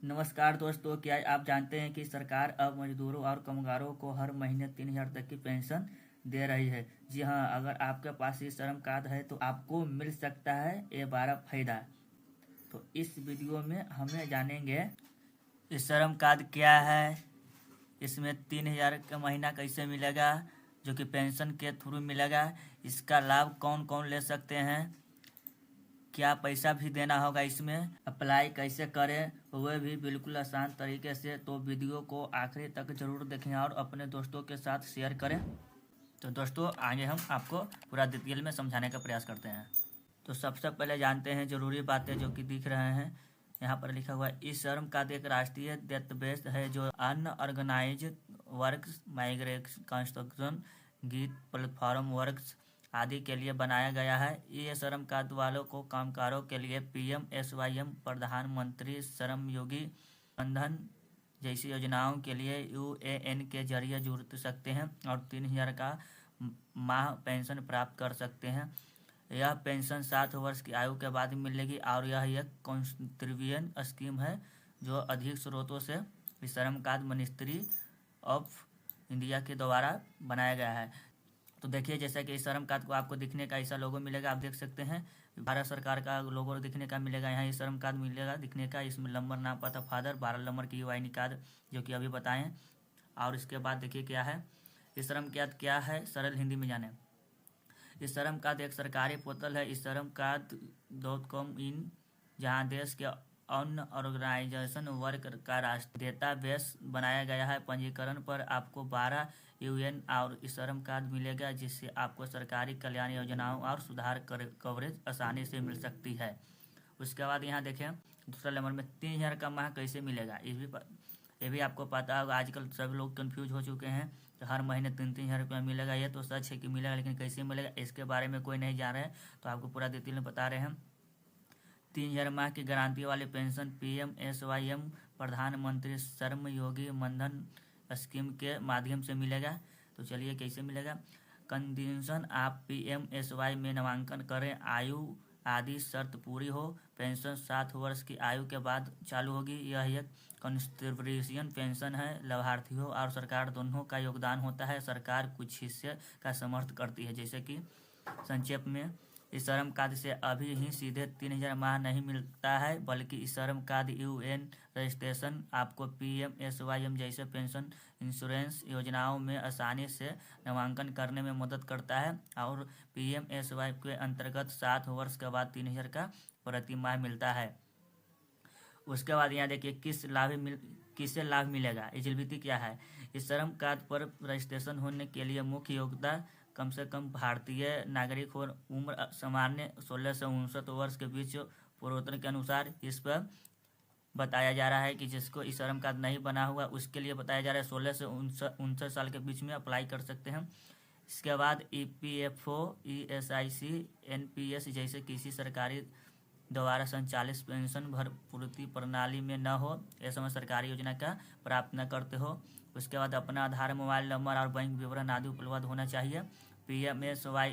नमस्कार दोस्तों, क्या आप जानते हैं कि सरकार अब मजदूरों और कामगारों को हर महीने 3,000 तक की पेंशन दे रही है। जी हाँ, अगर आपके पास ये श्रम कार्ड है तो आपको मिल सकता है ये 12 फायदा। तो इस वीडियो में हमें जानेंगे ये श्रम कार्ड क्या है, इसमें 3,000 का महीना कैसे मिलेगा जो कि पेंशन के थ्रू मिलेगा, इसका लाभ कौन कौन ले सकते हैं, क्या पैसा भी देना होगा, इसमें अप्लाई कैसे करें, वह भी बिल्कुल आसान तरीके से। तो वीडियो को आखिरी तक जरूर देखें और अपने दोस्तों के साथ शेयर करें। तो दोस्तों, आगे हम आपको पूरा डिटेल में समझाने का प्रयास करते हैं। तो सबसे पहले जानते हैं जरूरी बातें जो कि दिख रहे हैं। यहाँ पर लिखा हुआ है, इस श्रम कार्ड एक राष्ट्रीय डेटाबेस है जो unorganised works, migration, construction, gig platform works आदि के लिए बनाया गया है। ये श्रम कार्ड वालों को कामगारों के लिए PMSYM, प्रधानमंत्री श्रम योगी मानधन जैसी योजनाओं के लिए UAN के जरिए जुड़ सकते हैं और 3,000 का माह पेंशन प्राप्त कर सकते हैं। यह पेंशन 60 वर्ष की आयु के बाद मिलेगी और यह एक कॉन्ट्रीब्यूशन स्कीम है जो अधिक स्रोतों से श्रम कार्ड मिनिस्ट्री ऑफ इंडिया के द्वारा बनाया गया है। तो देखिए, जैसा कि इस श्रम कार्ड को आपको दिखने का ऐसा लोगो मिलेगा, आप देख सकते हैं भारत सरकार का लोगो दिखने का मिलेगा। यहाँ ये श्रम कार्ड मिलेगा दिखने का, इसमें नंबर, नाम, पता, फादर, 12 नंबर की UIN कार्ड जो कि अभी बताएं। और इसके बाद देखिए क्या है, इस श्रम कार्ड क्या है, सरल हिंदी में जाने। इस श्रम कार्ड एक सरकारी पोर्टल है, इस श्रम कार्ड .com इन, जहाँ देश के अन्य ऑर्गेनाइजेशन वर्क का राष्ट्रीय डेटाबेस बनाया गया है। पंजीकरण पर आपको 12 UN और श्रम कार्ड मिलेगा, जिससे आपको सरकारी कल्याण योजनाओं और सुधार कवरेज आसानी से मिल सकती है। उसके बाद यहाँ देखें दूसरा नंबर में 3,000 का माह कैसे मिलेगा। ये भी आपको पता होगा, आजकल सभी लोग कंफ्यूज हो चुके हैं तो हर महीने 3,000 रुपया मिलेगा। ये तो सच है कि मिलेगा, लेकिन कैसे मिलेगा इसके बारे में कोई नहीं जान रहे हैं, तो आपको पूरा डिटेल में बता रहे हैं। 3,000 माह की गारंटी वाली पेंशन PMSYM, प्रधानमंत्री श्रम योगी मानधन स्कीम के माध्यम से मिलेगा। तो चलिए कैसे मिलेगा। कंडीशन, आप PMSY में नामांकन करें, आयु आदि शर्त पूरी हो, पेंशन 60 वर्ष की आयु के बाद चालू होगी। यह एक कॉन्ट्रीब्यूशन पेंशन है, लाभार्थियों और सरकार दोनों का योगदान होता है। सरकार कुछ हिस्से का समर्थन करती है। जैसे कि संक्षेप में, इस श्रम कार्ड से अभी ही सीधे 3,000 माह नहीं मिलता है, बल्कि इस श्रम कार्ड UN रजिस्ट्रेशन आपको PMSYM जैसे पेंशन इंश्योरेंस योजनाओं में आसानी से नामांकन करने में मदद करता है और PMSY के अंतर्गत 7 वर्ष के बाद 3,000 का प्रति माह मिलता है। उसके बाद यहाँ देखिए किससे लाभ मिलेगा, एलिजिबिलिटी क्या है। इस श्रम कार्ड पर रजिस्ट्रेशन होने के लिए मुख्य योग्यता कम से कम भारतीय नागरिक हो, उम्र सामान्य 16 से 59 वर्ष के बीच पूर्वोत्तर के अनुसार। इस पर बताया जा रहा है कि जिसको इस श्रम कार्ड नहीं बना हुआ उसके लिए बताया जा रहा है 16 से 59 साल के बीच में अप्लाई कर सकते हैं। इसके बाद EPFO, ESIC, NPS जैसे किसी सरकारी द्वारा संचालित पेंशन भरपूर्ति प्रणाली में न हो, ऐसे में सरकारी योजना का प्राप्त न करते हो। उसके बाद अपना आधार, मोबाइल नंबर और बैंक विवरण आदि उपलब्ध होना चाहिए। PMSY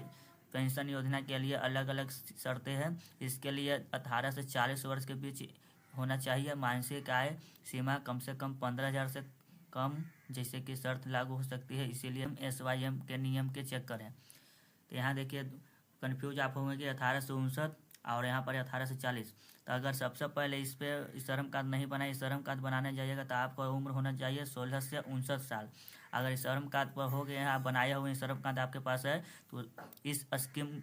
पेंशन योजना के लिए अलग अलग शर्तें हैं। इसके लिए 18 से 40 वर्ष के बीच होना चाहिए। मासिक आय सीमा कम से कम 15,000 से कम जैसे कि शर्त लागू हो सकती है, इसीलिए SYM के नियम के चेक करें। तो यहाँ देखिए कन्फ्यूज आप होंगे कि 18 से 59 और यहाँ पर 18 से 40। तो अगर सबसे पहले इस पर श्रम कार्ड नहीं बना, इस श्रम कार्ड बनाने जाइएगा तो आपका उम्र होना चाहिए 16 से 59 साल। अगर इस श्रम कार्ड पर हो गए हैं, आप बनाए हुए श्रम कार्ड आपके पास है, तो इस स्कीम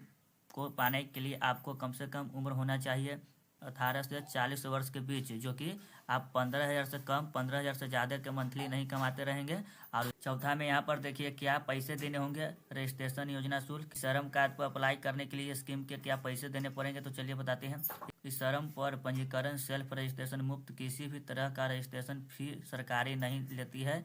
को पाने के लिए आपको कम से कम उम्र होना चाहिए 18 से 40 वर्ष के बीच, जो कि आप 15,000 से कम, 15,000 से ज़्यादा के मंथली नहीं कमाते रहेंगे। और चौथा में यहाँ पर देखिए क्या पैसे देने होंगे, रजिस्ट्रेशन योजना शुल्क। श्रम कार्ड पर अप्लाई करने के लिए स्कीम के क्या पैसे देने पड़ेंगे, तो चलिए बताते हैं। इस श्रम पर पंजीकरण सेल्फ रजिस्ट्रेशन मुफ्त, किसी भी तरह का रजिस्ट्रेशन फी सरकारी नहीं लेती है।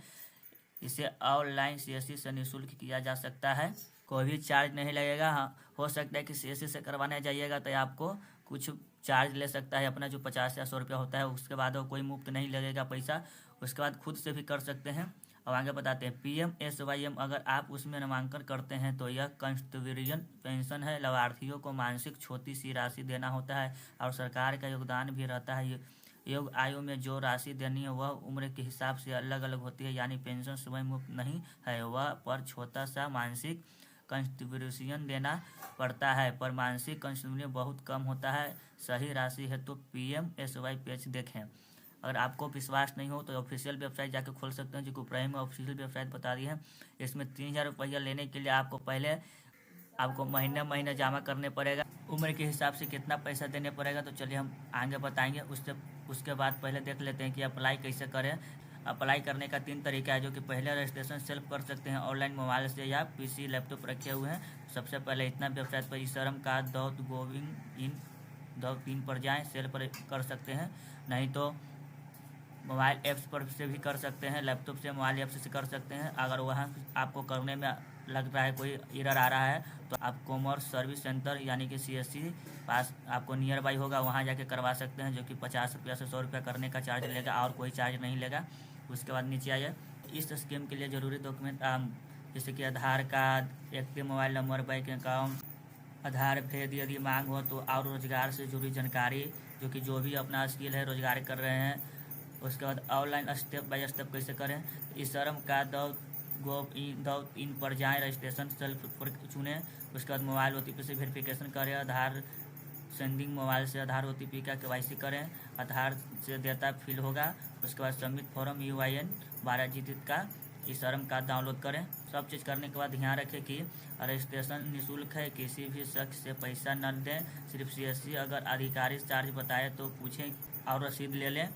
इसे ऑनलाइन CSC से निःशुल्क किया जा सकता है, कोई भी चार्ज नहीं लगेगा। हाँ, हो सकता है कि CSC से करवाने जाइएगा तो आपको कुछ चार्ज ले सकता है अपना, जो 50 या 100 रुपया होता है। उसके बाद वो कोई मुफ्त नहीं लगेगा पैसा। उसके बाद खुद से भी कर सकते हैं। अब आगे बताते हैं PMSYM, अगर आप उसमें नामांकन करते हैं तो यह कंट्रीब्यूशन पेंशन है। लाभार्थियों को मासिक छोटी सी राशि देना होता है और सरकार का योगदान भी रहता है। योग आयु में जो राशि देनी है वह उम्र के हिसाब से अलग अलग होती है, यानी पेंशन स्वयं मुफ्त नहीं है, वह पर छोटा सा मानसिक कंट्रीब्यूशन देना पड़ता है, पर मानसिक कंट्रीब्यूशन बहुत कम होता है। सही राशि है तो PMSY पेज देखें। अगर आपको विश्वास नहीं हो तो ऑफिशियल वेबसाइट जाकर खोल सकते हैं, जो कि ऊपर में ऑफिशियल वेबसाइट बता दी है। इसमें 3000 रुपया लेने के लिए आपको महीने जमा करने पड़ेगा। उम्र के हिसाब से कितना पैसा देने पड़ेगा तो चलिए हम आगे बताएंगे। उसके बाद पहले देख लेते हैं कि अप्लाई कैसे करें। अप्लाई करने का 3 तरीका है, जो कि पहले रजिस्ट्रेशन सेल्फ कर सकते हैं ऑनलाइन मोबाइल से या PC लैपटॉप रखे हुए हैं। सबसे पहले इतना वेबसाइट पर eSRM.gov.in पर जाएँ, सेल पर कर सकते हैं, नहीं तो मोबाइल ऐप्स पर से भी कर सकते हैं, लैपटॉप से मोबाइल ऐप से कर सकते हैं। अगर वहाँ आपको करने में लग रहा है कोई एरर आ रहा है तो आप कॉमर्स सर्विस सेंटर यानी कि CSC पास आपको नियर बाई होगा, वहाँ जाके करवा सकते हैं, जो कि 50 रुपया से 100 रुपया करने का चार्ज लेगा और कोई चार्ज नहीं लेगा। उसके बाद नीचे आइए। इस स्कीम के लिए ज़रूरी डॉक्यूमेंट जैसे कि Aadhaar card, active mobile number, bank account, Aadhaar भेद यदि मांग हो तो, और रोजगार से जुड़ी जानकारी, जो कि जो भी अपना स्किल है रोजगार कर रहे हैं। उसके बाद ऑनलाइन स्टेप बाय स्टेप कैसे करें। eSRM.gov.in पर जाएं, रजिस्ट्रेशन सेल्फ पर चुनें। उसके बाद मोबाइल OTP से वेरिफिकेशन करें, आधार सेंडिंग मोबाइल से आधार OTP का KYC करें, आधार से डेटा फिल होगा। उसके बाद सबमिट फॉर्म UIN 12 डिजिट का eSRM कार्ड डाउनलोड करें। सब चीज़ करने के बाद ध्यान रखें कि रजिस्ट्रेशन निःशुल्क है, किसी भी शख्स से पैसा न दें, सिर्फ CSC अगर आधिकारिक चार्ज बताए तो पूछें और रसीद ले लें।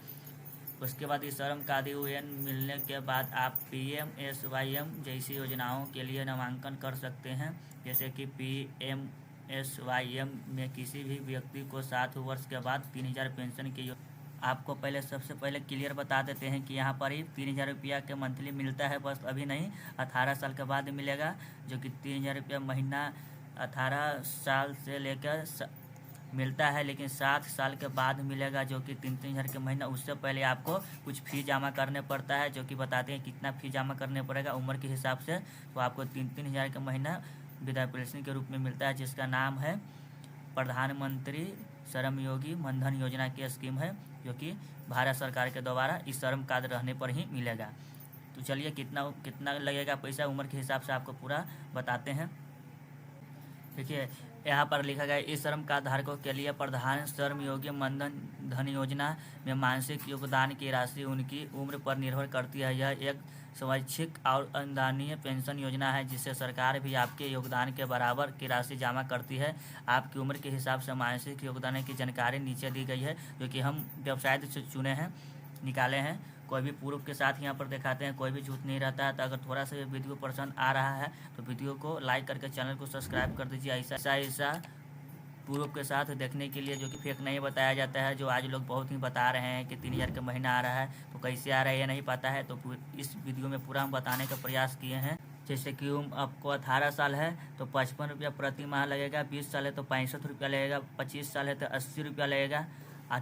उसके बाद eSRM कार्ड UN मिलने के बाद आप PMSYM जैसी योजनाओं के लिए नामांकन कर सकते हैं, जैसे कि PMSYM में किसी भी व्यक्ति को 7 वर्ष के बाद 3000 पेंशन की आपको सबसे पहले क्लियर बता देते हैं कि यहाँ पर ही 3000 रुपया के मंथली मिलता है, बस अभी नहीं, 18 साल के बाद मिलेगा, जो कि 3000 रुपया महीना 18 साल से लेकर मिलता है, लेकिन 7 साल के बाद मिलेगा, जो कि 3-3 हज़ार के महीना। उससे पहले आपको कुछ फी जमा करने पड़ता है, जो कि बताते हैं कितना फी जमा करने पड़ेगा उम्र के हिसाब से। तो आपको 3-3 हज़ार के महीना वृद्धा पेंशन के रूप में मिलता है, जिसका नाम है प्रधानमंत्री श्रमयोगी मनधन योजना की स्कीम है, जो कि भारत सरकार के द्वारा eSRM कार्ड रहने पर ही मिलेगा। तो चलिए कितना लगेगा पैसा उम्र के हिसाब से आपको पूरा बताते हैं। देखिए यहाँ पर लिखा गया eSRM कार्ड धारकों के लिए प्रधान श्रमयोगी मनधन धन योजना में मासिक योगदान की राशि उनकी उम्र पर निर्भर करती है। यह एक स्वैच्छिक और अनुदानीय पेंशन योजना है, जिससे सरकार भी आपके योगदान के बराबर की राशि जमा करती है। आपकी उम्र के हिसाब से मासिक योगदान की जानकारी नीचे दी गई है, जो कि हम वेबसाइट से चुने हैं, निकाले हैं। कोई भी प्रूफ के साथ यहाँ पर दिखाते हैं, कोई भी झूठ नहीं रहता है। तो अगर थोड़ा सा वीडियो पसंद आ रहा है तो वीडियो को लाइक करके चैनल को सब्सक्राइब कर दीजिए। ऐसा प्रूफ के साथ देखने के लिए, जो कि फेक नहीं बताया जाता है, जो आज लोग बहुत ही बता रहे हैं कि 3000 का महीना आ रहा है, तो कैसे आ रहा है ये नहीं पता है। तो इस वीडियो में पूरा हम बताने का प्रयास किए हैं। जैसे कि आपको 18 साल है तो 55 रुपया प्रति माह लगेगा, 20 साल है तो 65 रुपया लगेगा, 25 साल है तो 80 रुपया लगेगा,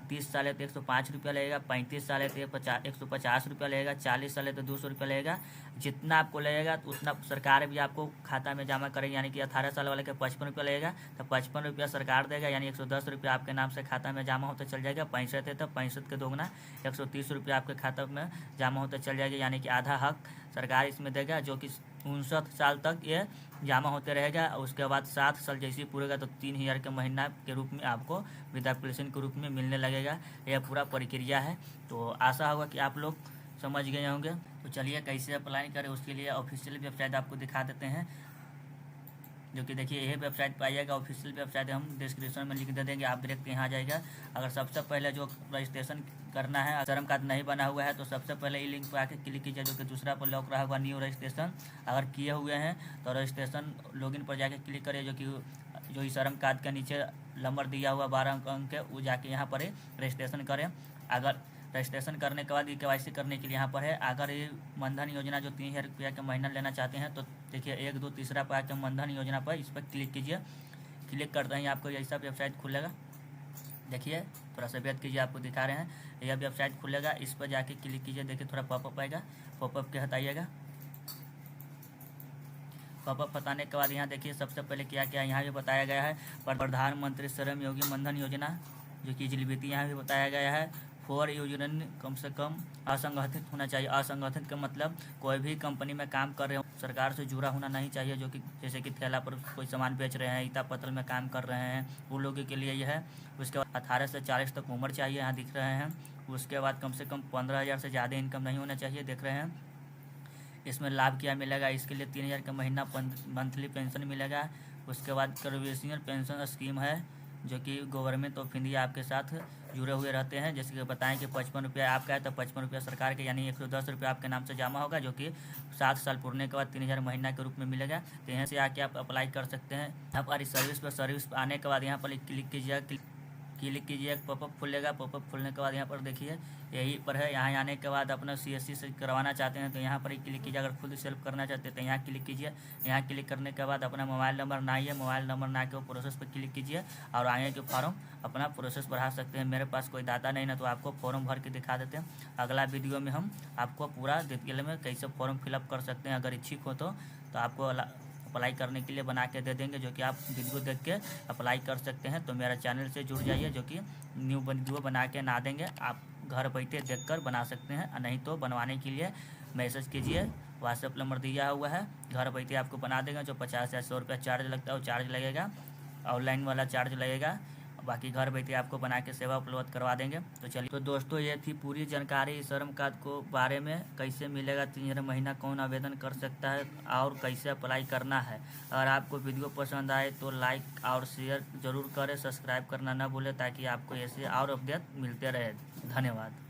30 साल है तो 105 रुपया लगेगा, 35 साल है तो 150 रुपया लगेगा, 40 साल है तो 200 रुपया लगेगा। जितना आपको लगेगा तो उतना सरकार भी आपको खाता में जमा करेगी। यानी कि 18 साल वाले का 55 रुपया लगेगा तो 55 रुपया सरकार देगा, यानी 110 रुपया आपके नाम से खाता में जमा होता चल जाएगा। 65 है तो 65 के दोगुना 130 रुपया आपके खाता में जमा होता चल जाएगा, यानी कि आधा हक सरकार इसमें देगा, जो कि 59 साल तक ये जमा होते रहेगा। उसके बाद 7 साल जैसे ही पूरेगा तो 3000 के महीना के रूप में आपको वृद्धा पेंशन के रूप में मिलने लगेगा। यह पूरा प्रक्रिया है। तो आशा होगा कि आप लोग समझ गए होंगे। तो चलिए कैसे अप्लाई करें, उसके लिए ऑफिशियल वेबसाइट आपको दिखा देते हैं, जो कि देखिए यही वेबसाइट पाइएगा। ऑफिशियल वेबसाइट हम डिस्क्रिप्शन में लिख दे देंगे, आप डायरेक्ट यहाँ जाएगा। अगर सबसे पहले जो रजिस्ट्रेशन करना है, eSRM कार्ड नहीं बना हुआ है तो सबसे पहले ई लिंक पर आके क्लिक कीजिए, जो कि दूसरा पर लॉक रहा हुआ न्यू रजिस्ट्रेशन। अगर किए हुए हैं तो रजिस्ट्रेशन लॉगिन पर जाके क्लिक करिए, जो eSRM कार्ड के नीचे नंबर दिया हुआ 12 अंक के, वो जाके यहाँ पर रजिस्ट्रेशन करें। अगर रजिस्ट्रेशन करने के बाद KYC करने के लिए यहाँ पर है। अगर ये मनधन योजना जो 3000 रुपया का महीना लेना चाहते हैं तो देखिए 1, 2, तीसरा पर आके मनधन योजना पर इस पर क्लिक कीजिए। क्लिक करते ही आपको ऐसा वेबसाइट खुलेगा। देखिए थोड़ा सा वेट कीजिए, आपको दिखा रहे हैं, यह वेबसाइट खुलेगा। इस पर जाके क्लिक कीजिए। देखिए थोड़ा पॉपअप आएगा, पॉपअप के हटाइएगा। पॉपअप हटाने के बाद यहाँ देखिए सबसे पहले क्या क्या यहाँ भी बताया गया है। प्रधानमंत्री श्रमयोगी मनधन योजना, जो कि एलिजिबिलिटी यहाँ भी बताया गया है। फॉर यूजरन कम से कम असंगठित होना चाहिए। असंगठित का मतलब कोई भी कंपनी में काम कर रहे हो, सरकार से जुड़ा होना नहीं चाहिए, जो कि जैसे कि ठेला पर कोई सामान बेच रहे हैं, ईटा पत्थर में काम कर रहे हैं, उन लोगों के लिए यह है। उसके बाद 18 से 40 तक उम्र चाहिए, यहाँ दिख रहे हैं। उसके बाद कम से कम 15,000 से ज़्यादा इनकम नहीं होना चाहिए, देख रहे हैं। इसमें लाभ क्या मिलेगा, इसके लिए 3,000 का महीना मंथली पेंशन मिलेगा। उसके बाद प्रोविडेंशियल पेंशन स्कीम है, जो कि गवर्नमेंट ऑफ इंडिया आपके साथ जुड़े हुए रहते हैं। जैसे कि बताएं कि 55 रुपया आपका है तो 55 रुपया सरकार के, यानी 110 रुपया आपके नाम से जमा होगा, जो कि 7 साल पूरने के बाद 3,000 महीना के रूप में मिलेगा। तो यहाँ से आके आप अप्लाई कर सकते हैं। आप हमारी सर्विस आने के बाद यहाँ पर क्लिक कीजिएगा, क्लिक कीजिए, एक पॉपअप खुलेगा। पॉपअप खुलने के बाद यहाँ पर देखिए यही पर है। यहाँ आने के बाद अपना CSC से करवाना चाहते हैं तो यहाँ पर ही क्लिक कीजिए। अगर खुद सेल्फ करना चाहते हैं तो यहाँ क्लिक कीजिए। यहाँ क्लिक करने के बाद अपना मोबाइल नंबर बनाइए, मोबाइल नंबर बना के वो प्रोसेस पर क्लिक कीजिए और आगे के फॉर्म अपना प्रोसेस बढ़ा सकते हैं। मेरे पास कोई डाटा नहीं ना, तो आपको फॉर्म भर के दिखा देते हैं। अगला वीडियो में हम आपको पूरा डिटेल में कैसे फॉर्म फिलअप कर सकते हैं। अगर इच्छुक हो तो आपको अप्लाई करने के लिए बना के दे देंगे, जो कि आप वीडियो देख के अप्लाई कर सकते हैं। तो मेरा चैनल से जुड़ जाइए, जो कि न्यू वीडियो बना के ना देंगे, आप घर बैठे देखकर बना सकते हैं। नहीं तो बनवाने के लिए मैसेज कीजिए, व्हाट्सएप नंबर दिया हुआ है, घर बैठे आपको बना देगा। जो 50 या 100 रुपया चार्ज लगता है वो चार्ज लगेगा, ऑनलाइन वाला चार्ज लगेगा, बाकी घर बैठे आपको बना के सेवा उपलब्ध करवा देंगे। तो चलिए, तो दोस्तों ये थी पूरी जानकारी श्रम कार्ड को बारे में, कैसे मिलेगा 3,000 महीना, कौन आवेदन कर सकता है और कैसे अप्लाई करना है। अगर आपको वीडियो पसंद आए तो लाइक और शेयर ज़रूर करें, सब्सक्राइब करना ना भूलें, ताकि आपको ऐसे और अपडेट मिलते रहे। धन्यवाद।